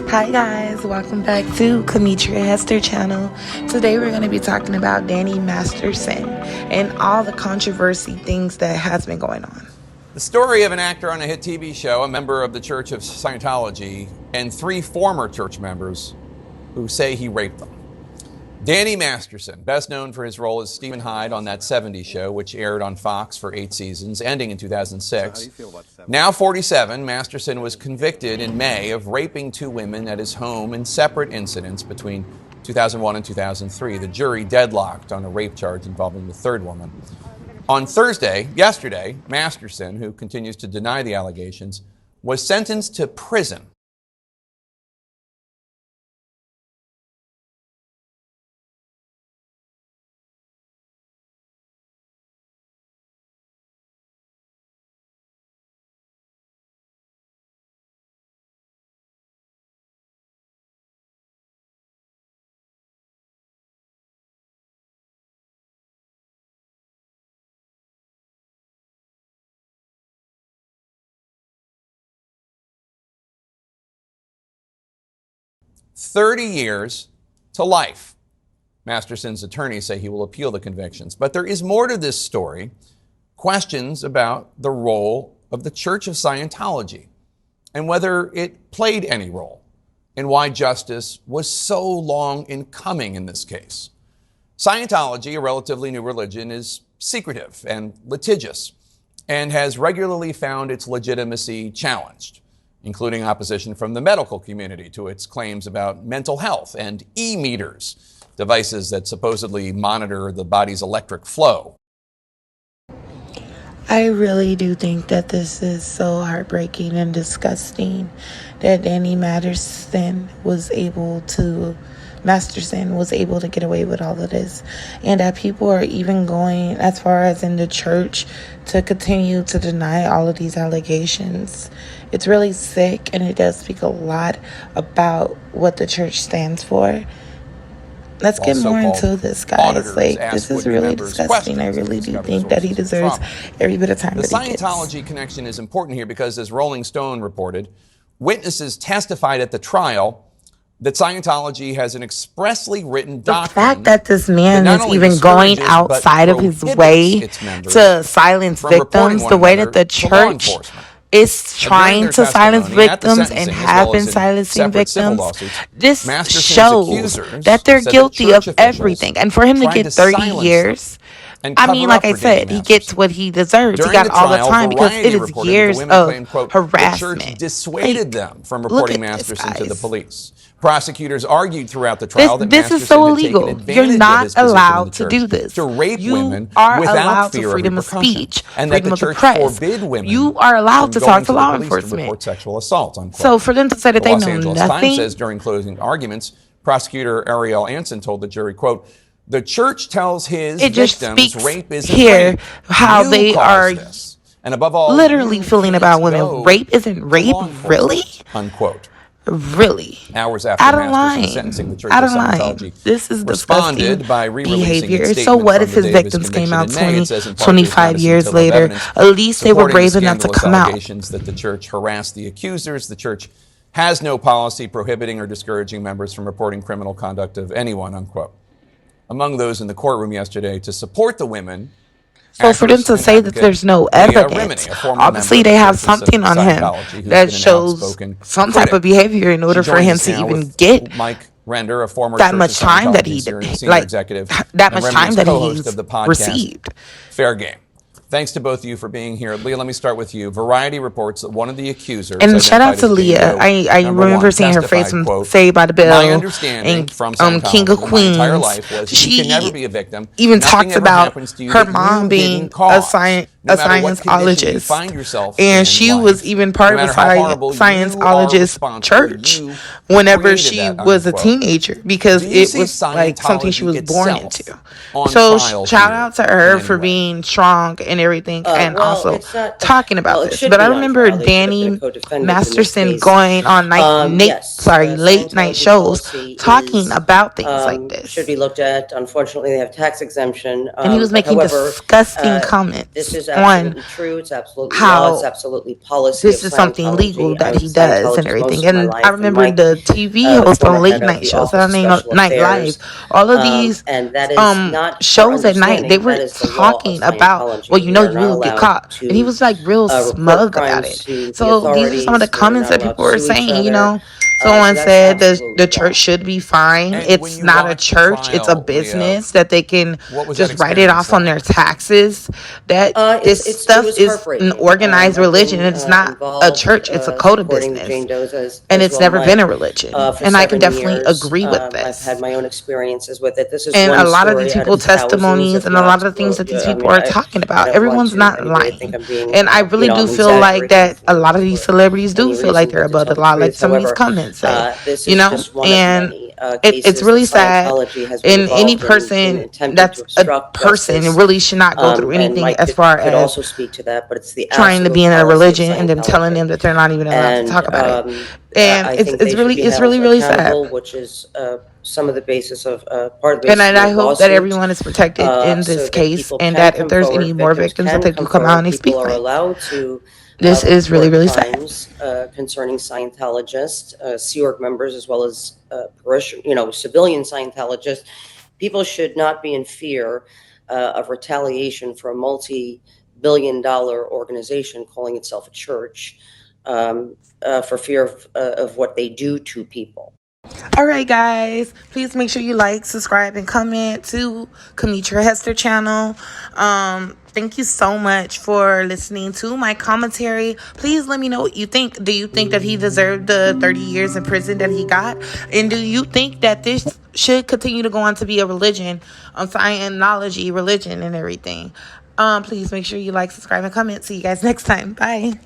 Hi guys, welcome back to Demetria Hester channel. Today we're going to be talking about Danny Masterson and all the controversy things that has been going on. The story of an actor on a hit TV show, a member of the Church of Scientology, and 3 former church members who say he raped them. Danny Masterson, best known for his role as Stephen Hyde on That 70s Show, which aired on Fox for 8 seasons, ending in 2006. Now 47, Masterson was convicted in May of raping 2 women at his home in separate incidents between 2001 and 2003. The jury deadlocked on a rape charge involving the 3rd woman. On yesterday, Masterson, who continues to deny the allegations, was sentenced to prison. "30 years to life." Masterson's attorneys say he will appeal the convictions. But there is more to this story. Questions about the role of the Church of Scientology and whether it played any role and why justice was so long in coming in this case. Scientology, a relatively new religion, is secretive and litigious and has regularly found its legitimacy challenged, including opposition from the medical community to its claims about mental health and e-meters, devices that supposedly monitor the body's electric flow. I really do think that this is so heartbreaking and disgusting that Danny Masterson was able to get away with all of this, and that people are even going as far as in the church to continue to deny all of these allegations. It's really sick, and it does speak a lot about what the church stands for. Let's get more into this, guys. This is really disgusting. I really do think that he deserves every bit of time that he gets. The Scientology connection is important here because, as Rolling Stone reported, witnesses testified at the trial that Scientology has an expressly written doctrine. The fact that this man is even going outside of his way to silence victims, the way that the church is trying to silence victims and have been silencing victims, this shows that they're guilty of everything. And for him to get 30 years, I mean, like I said, he gets what he deserves. He got all the time because it is years of harassment. The church dissuaded them from reporting Masterson to the police. Prosecutors argued throughout the trial that this is so illegal. You're not allowed to do this. To rape women are without allowed fear to freedom of speech, and that freedom the of the church press. forbid women You are allowed to talk to law to enforcement. report sexual assault. Unquote. So for them to say that they Los know Angeles nothing, Times says during closing arguments, prosecutor Ariel Anson told the jury, quote, "The church tells his victims rape isn't rape. How You they are this. And above all, literally feeling about women. Rape isn't rape, really? Unquote. Really? Hours after Masterson's sentencing, the Church of Scientology this is responded by re-releasing behavior. its So what if from his the Davis victims came conviction out in May. 25 years later? At least they were brave enough to come out. That the church harassed the accusers. The church has no policy prohibiting or discouraging members from reporting criminal conduct of anyone, unquote. Among those in the courtroom yesterday to support the women. So for them to say that there's no evidence, obviously they have something on him that shows some type of behavior in order for him to even get Mike Render, a former that much time that he received. Fair game. Thanks to both of you for being here. Leah, let me start with you. Variety reports that one of the accusers... And shout out to Leah. I remember seeing her face from Saved by the Bell and King of Queens. She even talks about her mom being a Scientologist. And she was even part of a Scientologist church whenever she was a teenager, because it was like something she was born into. So shout out to her for being strong and and everything, and Well, also it's not. talking about Well, it this. should But I be on remember trial. They should have been a Danny co-defendant in this Masterson case. going on Yes, late night Scientology shows policy talking about things like should this. be looked at. Unfortunately, they have tax exemption. And he was making However, disgusting this comments is on absolutely true. It's absolutely law. It's how absolutely policy of this is something legal Scientology. I that was he a does and Scientologist everything. most of my And I life, and remember Mike, the TV the host former on late head of night the shows, Office I of mean Special Night Live, Affairs, all of these and that is not our shows at night, they understanding. were That is the law of talking about, well, Scientology. you We know, are you not will get allowed caught. And he to was like real report smug about crimes it. to the So these are some of the authorities. We are comments not that allowed people to were sue each saying, you other. know. So Someone that's said the absolutely church wrong. should be fine. And when It's you not a watched the church, it's a trial, Leah, business that they can what was that just write it experience off on their like? taxes. That this It stuff was is an heartbreaking. organized I've religion, been and it's not a involved church, it's a code of supporting the business. Jane Does And as it's well, never been Mike, a religion. for And I can 7 definitely years. agree with I've had this. my own experiences with it. This is And a one lot of these story out people of thousands, testimonies if and a not. lot of things Well, that these I people mean, are talking I about, don't want everyone's to not anybody to think lying. I'm being, And I really do I'm feel like exaggerating that a lot of for these celebrities do any feel like reason they're but to above tell the the law, like truth. some of these However, comments say, this you is know. just one of And many it's cases that really sad. Scientology has been And any involved in person attempting to that's a obstruct person justice. really should not go through And anything Mike as far could as also speak to that, but it's the trying to absolute be in a policy of religion and them telling Scientology. them that they're not even allowed to And talk about it. And I think they should be it's held really, really sad. accountable, which is some of the basis of part of the And basis of my I hope that lawsuit, everyone is protected in so this that case, people and can that if come there's any forward, more victims victims, that can they come do come out forward, and they people speak are like. allowed to This is really, report really sad. crimes concerning Scientologists, Sea Org members, as well as civilian Scientologists. People should not be in fear of retaliation for a multi-billion-dollar organization calling itself a church, for fear of what they do to people. All right, guys, please make sure you like, subscribe, and comment to Kamitra Hester channel. Thank you so much for listening to my commentary. Please let me know what you think. Do you think that he deserved the 30 years in prison that he got? And do you think that this should continue to go on to be a religion, Scientology religion and everything? Please make sure you like, subscribe, and comment. See you guys next time. Bye.